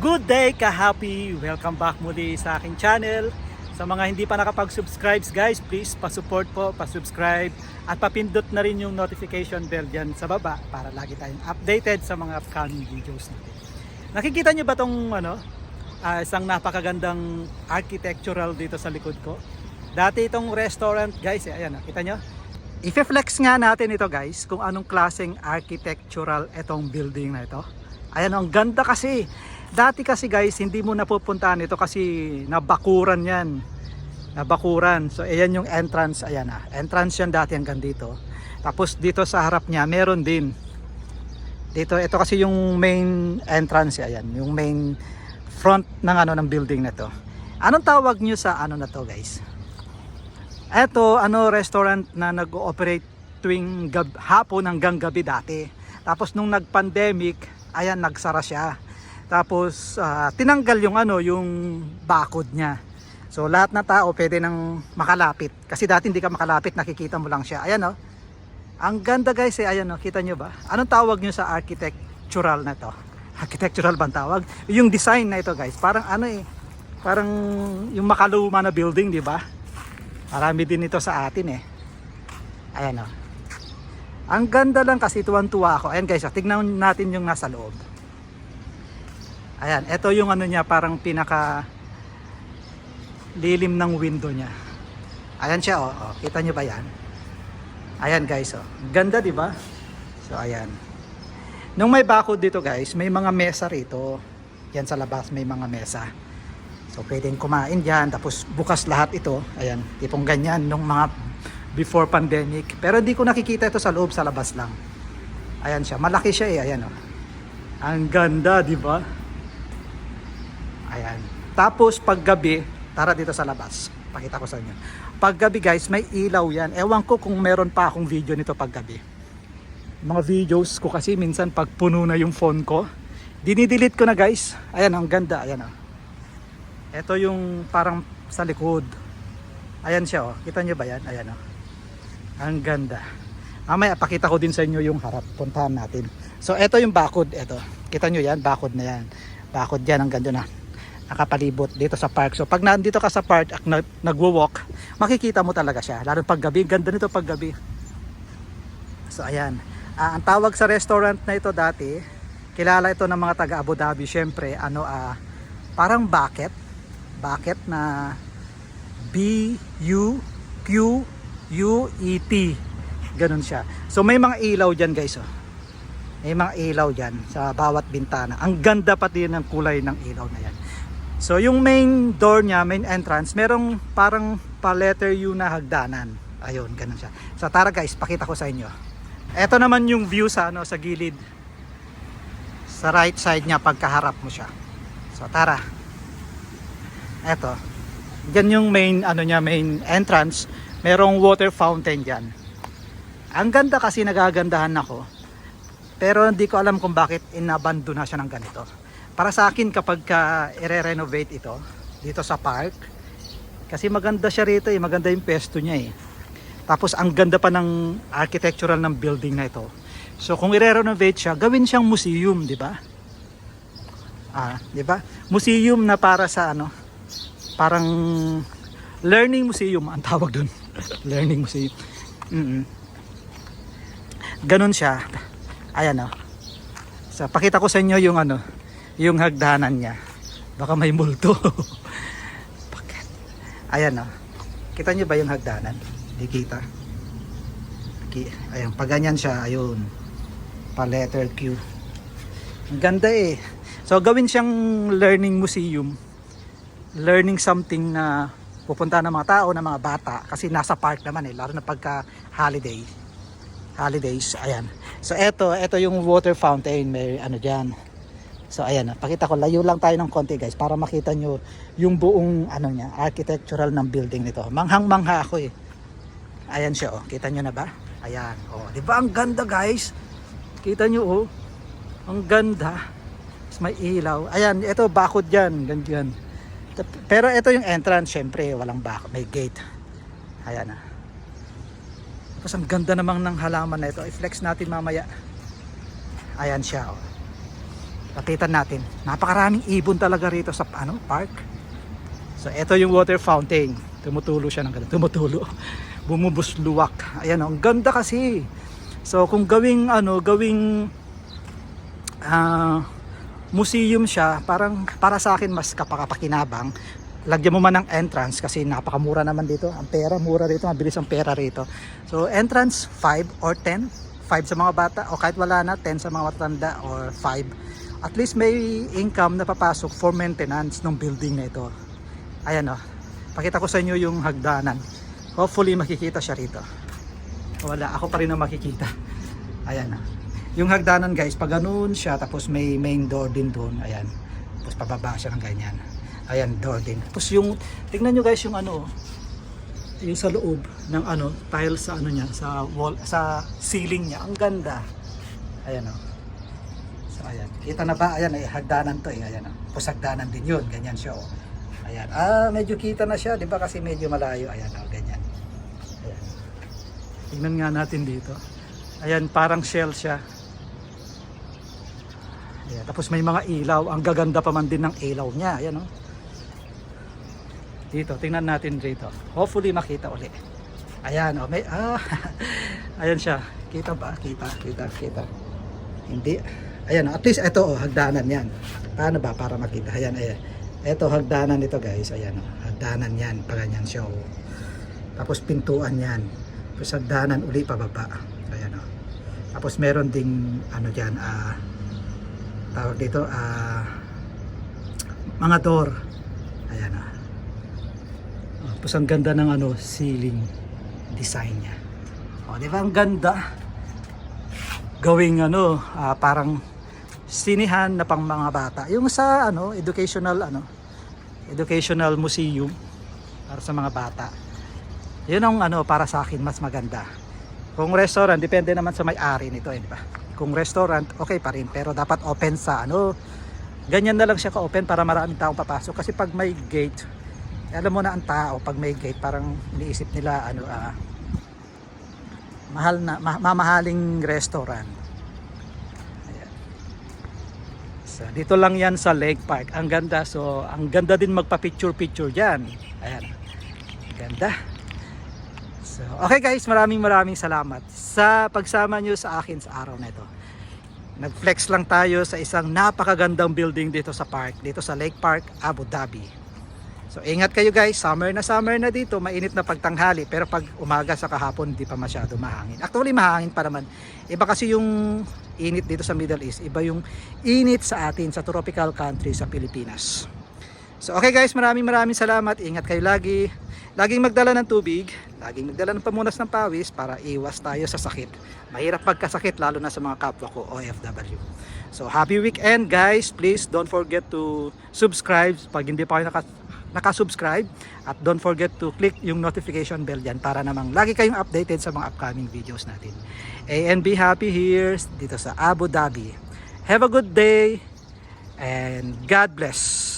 Good day ka-happy! Welcome back muli sa aking channel. Sa mga hindi pa nakapag-subscribe guys, please pa-support po, pa-subscribe at papindot na rin yung notification bell dyan sa baba para lagi tayong updated sa mga upcoming videos natin. Nakikita nyo ba tong isang napakagandang architectural dito sa likod ko? Dati itong restaurant guys, ayan, nakita nyo? I-flex nga natin ito guys kung anong klaseng architectural itong building na ito. Ayan, ang ganda kasi. Dati kasi guys, hindi mo napupuntahan ito kasi nabakuran yan. Nabakuran. So ayan yung entrance. Ayan na. Entrance yan dati hanggang dito. Tapos dito sa harap niya, meron din. Dito, ito kasi yung main entrance. Ayan, yung main front ng ng building na to. Anong tawag nyo sa na to guys? Ito, restaurant na nag-ooperate tuwing hapon hanggang gabi dati. Tapos nung nag-pandemic, ayan, nagsara siya. Tapos tinanggal yung yung bakod niya. So lahat na tao pwede nang makalapit. Kasi dati hindi ka makalapit, nakikita mo lang siya. Ayan oh. Ang ganda guys ayan oh, kita nyo ba? Anong tawag nyo sa architectural na to? Architectural bang tawag? Yung design na ito guys, parang parang yung makaluma na building, di ba? Marami din ito sa atin eh. Ayan oh. Ang ganda lang kasi tuwan-tuwa ako. Ayan guys, tignan natin yung nasa loob. Ayan, ito yung niya, parang pinaka lilim ng window niya. Ayan siya oh, kita nyo ba yan? Ayan guys oh. Ganda, di ba? So ayan. Nung may bakod dito guys, may mga mesa rito. Yan sa labas may mga mesa. So pwedeng kumain diyan, tapos bukas lahat ito. Ayan, tipong ganyan nung mga before pandemic. Pero hindi ko nakikita ito sa loob, sa labas lang. Ayan siya, malaki siya eh, ayan oh. Ang ganda, di ba? Ayan. Tapos paggabi, tara dito sa labas. Pakita ko sa inyo. Paggabi guys, may ilaw yan. Ewan ko kung meron pa akong video nito paggabi. Mga videos ko kasi minsan pag puno na yung phone ko, dinidelete ko na guys. Ayan, ang ganda. Ayan oh. Ito yung parang sa likod. Ayan siya oh. Kita nyo ba yan? Ayan oh. Ang ganda. Mamaya pakita ko din sa inyo yung harap. Puntahan natin. So ito yung bakod. Ito. Kita nyo yan? Bakod na yan. Bakod yan. Ang ganda na. Nakapalibot dito sa park. So pag nandito ka sa park at nagwo-walk, makikita mo talaga siya. Lalo pag gabi. Ganda nito pag gabi. So ayan. Ang tawag sa restaurant na ito dati, kilala ito ng mga taga Abu Dhabi. Syempre, parang bucket. Bucket na B-U-Q-U-E-T. Ganun siya. So may mga ilaw dyan guys. Oh. May mga ilaw dyan sa bawat bintana. Ang ganda pati ng kulay ng ilaw na yan. So yung main door niya, main entrance, merong parang pa-letter U na hagdanan. Ayun, ganun siya. So tara guys, pakita ko sa inyo. Ito naman yung view sa sa gilid. Sa right side niya pagkaharap mo siya. So tara. Ito. Diyan yung main niya, main entrance. Merong water fountain diyan. Ang ganda kasi, nagagandahan ako. Pero hindi ko alam kung bakit inabandon na siya ng ganito. Para sa akin kapag i-renovate ito dito sa park, kasi maganda siya rito eh, maganda yung pesto niya eh. Tapos ang ganda pa ng architectural ng building na ito. So kung i-renovate siya, gawin siyang museum, di ba? Di ba? Museum na para sa parang learning museum ang tawag doon. Learning museum. Ganun siya. Ayan oh. So pakita ko sa inyo yung yung hagdanan niya. Baka may multo. Ayan oh. Kita niyo ba yung hagdanan? Hindi kita. Ayan, pag ganyan siya, ayun. Pa letter Q. Ang ganda eh. So gawin siyang learning museum. Learning something na pupunta ng mga tao, ng mga bata, kasi nasa park naman eh, lalo na pagka holidays. Ayan. So ito yung water fountain, may diyan. So ayan, pakita ko, layo lang tayo ng konti guys para makita nyo yung buong niya, architectural ng building nito. Manghang-mangha ako eh. Ayan siya oh, kita nyo na ba? Ayan, oh, di ba ang ganda guys? Kita nyo oh. Ang ganda. May ilaw. Ayan, ito bakod diyan, ganyan. Pero ito yung entrance, syempre walang bakod, may gate. Ayan ah. Tapos ang ganda namang ng halaman na ito. I-flex natin mamaya. Ayan siya oh. Lapitan natin. Napakaraming ibon talaga rito sa park. So ito yung water fountain. Tumutulo siya ng ganun. Tumutulo. Bumubusluwak. Ayan, ang ganda kasi. So kung gawing museum siya, parang para sa akin mas kapakapakinabang. Lagyan mo man ng entrance kasi napakamura naman dito. Ang pera, mura rito, mabilis ang pera rito. So entrance 5 or 10. 5 sa mga bata o kahit wala na 10 sa mga matanda or 5. At least may income na papasok for maintenance ng building na ito. Ayan o. Pakita ko sa inyo yung hagdanan. Hopefully makikita siya rito. Wala, ako pa rin ang makikita. Ayan o. Yung hagdanan guys, pag ganun siya, tapos may main door din doon. Ayan. Tapos pababa siya ng ganyan. Ayan, door din. Tapos yung, tingnan nyo guys yung yung sa loob ng tile sa niya, sa wall, sa ceiling niya. Ang ganda. Ayan o. So ayan. Kita na ba? Ayan, hagdanan to eh. Ayan o. Tapos hagdanan din yun. Ganyan siya o. Ayan. Medyo kita na siya. Di ba kasi medyo malayo. Ayan o. Ganyan. Ayan. Tingnan nga natin dito. Ayan, parang shell siya. Ayan, tapos may mga ilaw. Ang gaganda pa man din ng ilaw niya. Ayan o. Dito, tingnan natin dito. Hopefully makita uli. Ayan o. Ayan siya. Kita ba? Kita. Hindi. Ayan o. At least ito o. Hagdanan yan. Paano ba para makita? Ayan. Ito hagdanan nito guys. Ayan o. Hagdanan yan. Paganyan siya o. Tapos pintuan yan. Tapos hagdanan uli pababa. Ayan o. Tapos meron ding dyan tawag dito mga door. Ayan o. Tapos ang ganda ng ceiling design niya. O, di ba ang ganda? Gawing parang sinihan na pang mga bata. Yung sa educational museum para sa mga bata. Yun ang para sa akin mas maganda. Kung restaurant, depende naman sa may-ari nito, di ba? Kung restaurant, okay pa rin, pero dapat open sa ganyan na lang siya ka-open para maraming taong papasok kasi pag may gate, alam mo na ang tao pag may gate parang iniisip nila mahal na mamahaling restaurant. Ayan. So, dito lang yan sa Lake Park. Ang ganda. So ang ganda din magpa-picture diyan. Ayan. Ganda. So okay guys, maraming salamat sa pagsama nyo sa akin sa araw na ito. Nag-flex lang tayo sa isang napakagandang building dito sa park, dito sa Lake Park, Abu Dhabi. So ingat kayo guys, summer na dito, mainit na pagtanghali, pero pag umaga sa kahapon hindi pa masyado mahangin. Actually mahangin pa naman. Iba kasi yung init dito sa Middle East, iba yung init sa atin sa tropical country sa Pilipinas. So okay guys, maraming salamat. Ingat kayo lagi. Laging magdala ng tubig, laging magdala ng pamunas ng pawis para iwas tayo sa sakit. Mahirap pagkasakit lalo na sa mga kapwa ko OFW. So happy weekend guys. Please don't forget to subscribe pag hindi pa kayo nakasubscribe, at don't forget to click yung notification bell dyan para namang lagi kayong updated sa mga upcoming videos natin. And be happy here dito sa Abu Dhabi. Have a good day and God bless.